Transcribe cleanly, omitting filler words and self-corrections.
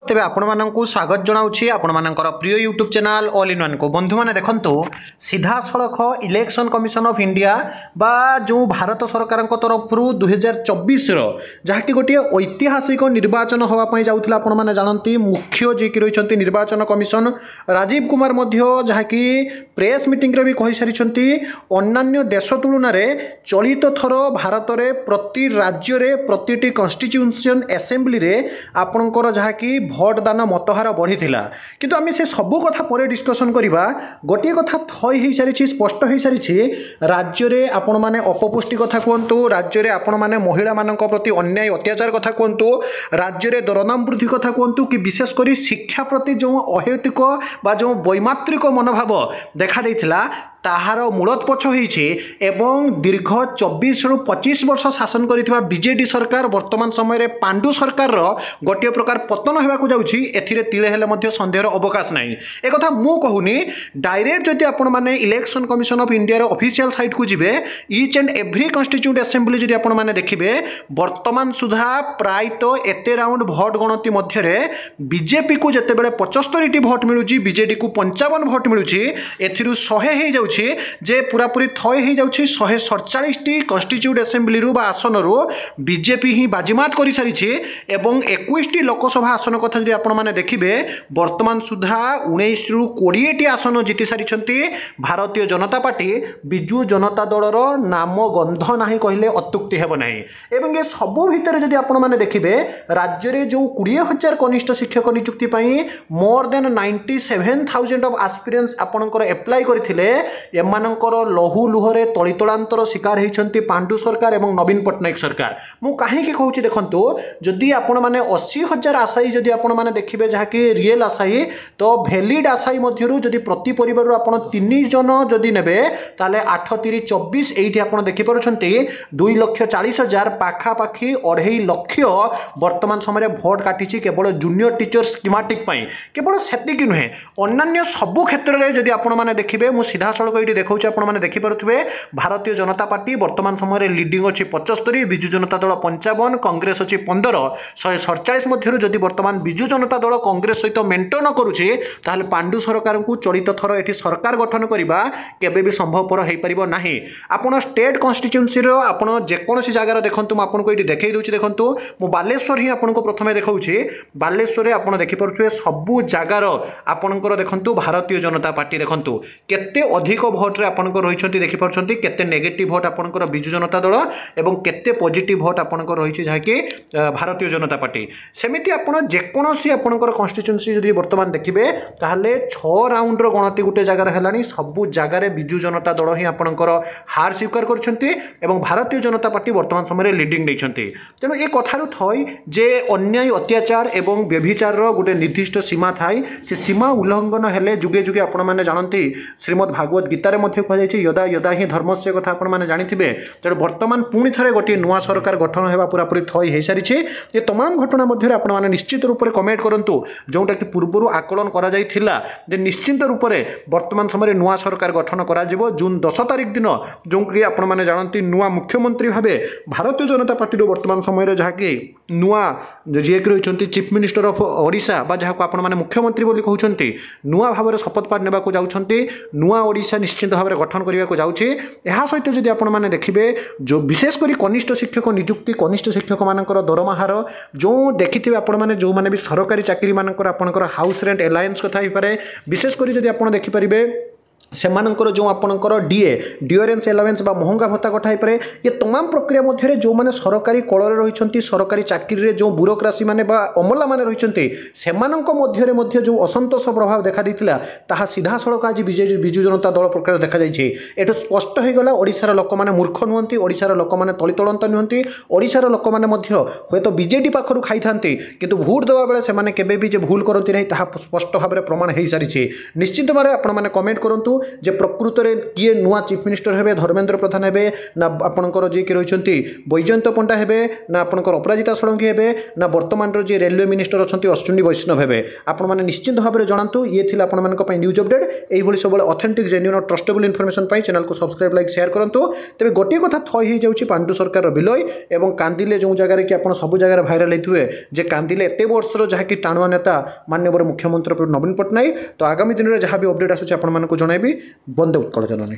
तेज आपको स्वागत जनाऊँगी आपर प्रिय YouTube channel all in one को बंधु मैंने देखो सीधा सड़क इलेक्शन कमिशन ऑफ इंडिया बा जो भारत सरकार तरफ 2024 जहाँकि गोटे ऐतिहासिक निर्वाचन होगापी जाऊला आपण मैंने जानती मुख्य जी की रही निर्वाचन कमिशन राजीव कुमार जहाँकि प्रेस मीटिंग भी कही सारी अन्य देश तुलन में चलित थर भारत में प्रति राज्य में प्रति कन्स्टिट्यूशन एसेम्बली रे आपणकर जहाँकि भोट दान मतहार बढ़ी किंतु आम से सबू कथा पर डिस्कसन करवा गोटे कथा थई हो सारी स्पष्ट हो सारी राज्य में आपण मैंने अपपुष्टि कथा कहतु राज्य में आपण मैंने महिला मान प्रति अन्याय अत्याचार कथा कहतु राज्य में दरदाम वृद्धि कथा कहतु कि विशेषकर शिक्षा प्रति जो अहैतुक बा जो वैमात्रिक मनोभाव देखा देइथिला ताहार मूलोत्पछ होइछे एवं दीर्घ 24 रु 25 वर्ष शासन करिथिबा बीजेडी सरकार वर्तमान समय रे पांडु सरकार रो गोटे प्रकार पतन हेबाकू जाउछि एथिरे तिळे हेले मध्ये संदेहर अवकाश नाही ए कथा मु कहूनी डायरेक्ट जदि आपण माने इलेक्शन कमिशन ऑफ इंडिया रो ऑफिशियल साइट को जिवे each and every constitute assembly जदि आपण माने देखिबे वर्तमान सुधा प्राय तो एते राउंड भोट गणति मध्य रे बीजेपी को जते बेले 75 भोट मिलुछि बीजेडी को 55 भोट मिलुछि एथिरु 100 हे जाउछि जे पूरा पूरी थय हो जाउछि 147 कन्स्टिट्यूट असेंबली रु बा आसन रु बीजेपी ही बाजीमात कर सारी एवं 21 लोकसभा आसन कथा जदि आपण माने देखिबे वर्तमान सुधा 19 रु 20 आसन जीति सारी भारतीय जनता पार्टी बिजु जनता दलर नाम गंध नाही कहले अत्युक्ति हेब नाही एवं ये सबो भितर जदि आपण माने देखिबे राज्य रे जो 20,000 कनिष्ठ शिक्षक नियुक्ति पई मोर देन 97,000 ऑफ एस्पिरेंट्स आपनकर अप्लाई करथिले एमानकर लहू लुहरे तलितलांतर शिकार होती पांडु सरकार एवं नवीन पट्टनायक सरकार मु कहीं कहूँ देखो जदि आपण मैंने 80,000 आशायी जदि आपण मैंने देखिए जहाँकि रियल आशायी तो भैलिड आशायी मध्य जदि प्रति परिवार आपण 3 जन जदि नेबे ताले 8 3 24 एठी आपण देखिपारुछंती 2,40,000 पाखापाखि 2.5 लाख वर्तमान समय भोट काटिछि केवल जूनियर टीचर स्कीमेटिक केवल सेतिक नुहे अन्य सबु क्षेत्र में जदि आपण मैंने देखिए मु सीधा सड़क ये देखा आपण मैंने देखिपे भारतीय जनता पार्टी वर्तमान समय लिडिंग अच्छी 75 बिजु जनता दल 55 कांग्रेस अच्छी 15 147 मध्य जदि वर्तमान बिजु जनता दल कांग्रेस सहित मेंट न करुचे ताहले पांडु सरकार को चलित थर एठी सरकार गठन करबा केबे भी संभवपर हो पारिबो नाही आपण स्टेट कन्स्टिट्यूएंसी रो आपण जेकोसी जगार देखंतु आपण को एठी देखै दउची देखंतु मु बालेश्वर ही आपण को प्रथमे देखाउची बालेश्वर रे आपण देखि परथुए सबु जगार आपणकर देखंतु भारतीय जनता पार्टी देखंतु केते अधिक भोट रे आपणकर रहिछंती देखि परछंती केते नेगेटिव भोट आपणकर बिजु जनता दल एवं केते पॉजिटिव भोट आपणकर रहिछि जाके भारतीय जनता पार्टी सेमिति आपण जेकोसी आपणकर कन्स्टिट्यूएंसी जदि वर्तमान देखिबे ताहले 6 राउंड रो गणति गुटे जगार हेलानी सबु जगार बिजु जनता दल ही आपणकर हार स्वीकार करछंती एवं भारतीय जनता पार्टी वर्तमान समय लिडिंग दैछंती तेनु ए कथारु थई जे अन्याय अत्याचार एवं व्यभिचार रो गुटे निर्दिष्ट सीमा थाई से सीमा उल्लंघन हेले जुगे जुगे आपण माने जानंती श्रीमद् भागवत गीतार मध्य कहुଯାଇଛି यदा यदा ही धर्मस्य कथा आपण माने जानिथिबे तेणु वर्तमान पुणी थरे गोटे नुआ सरकार गठन हेबा पूरापूरी थई हो सारी ये तमाम घटना मध्य आपण माने निश्चित रूप से कमेंट करंतु जोटा कि पूर्व आकलन करा जाइथिला जे निश्चित रूप से वर्तमान समय नुआ सरकार गठन करा जिवो जून 10 तारिख दिन जो कि आपण माने जानंती नुआ मुख्यमंत्री भाबे भारतीय जनता पार्टी वर्तमान समय जहाँ कि नुआ जी रही चीफ मिनिस्टर ऑफ ओडिशा बा जहाँ को आपण माने मुख्यमंत्री बोली कहउछंती नुआ भाव में शपथ पाठ नेबा को जाउछंती नुआ ओडिशा निश्चित भाव में गठन करने को जाउछि एहा सहित जदि आपण माने देखिबे जो विशेषकर कनिष्ठ शिक्षक नियुक्ति कनिष्ठ शिक्षक मानकर दरमाहार जो देखिथिबे आपण माने जो माने भी सरकारी चाकरी मानकर आपणकर हाउस रेंट अलायंस कथा ही पारे विशेषकर जदि आपण देखि परिबे सेमानकर जो आपणकर डीए डिओरेंस एलावेंस बा महंगा भत्ता कथा ही पारे ये तमाम प्रक्रिया मध्य जो माने सरकारी कଳରେ रहिछंती सरकारी चाकरी रे जो ब्यूरोक्रेसी माने बा अमला माने रहिछंती सेमानक मध्य जो असंतोष प्रभाव देखा दिथिला ताहा सीधा सड़क आज बिजु जनता दल प्रकार देखा जाइछि एठो स्पष्ट हो गला ओडिसार लोक माने मूर्ख नुहंती ओडिसार लोक माने तलितलंत नुहंती ओडिसार लोक माने मध्य होय तो बीजेडी पाखरु खाइथांती किंतु भोट देवा बेले सेमाने केबे भी जे भूल करंती नै ताहा स्पष्ट भाव में प्रमाण हो सारी निश्चित भाव आपण माने कमेंट करंतु जे प्रकृत में किए नुआ चीफ मिनिस्टर हेबे धर्मेंद्र प्रधान हेबे ना आपणकर जी कि रही बैजयंत पंडा हेबे ना आपणकर अपराजिता षडंगी हेबे ना वर्तमान जी रेलवे मिनिस्टर अच्छा अश्विनी वैष्णव हेबे आपण मैंने निश्चित भाव में जनातु ये थी आपण न्यूज अपडेट यही सब ऑथेंटिक जेन्युइन और ट्रस्टेबल इनफॉरमेशन चैनल को सब्सक्राइब लाइक शेयर करूँ तेज गोटे कथा थई हो जाऊँगी पांडु सरकार विलय और कांदिले जो जगह कि आप सब जगह भाइराल होते जे कांदिले एत वर्षर जहाँकि टाणुआ नेता माननीय मुख्यमंत्री नवीन पट्टनायक तो आगामी दिन में जहाँ भी अपडेट आसूँ आपको जनइबी। वंदे उत्कल जननी।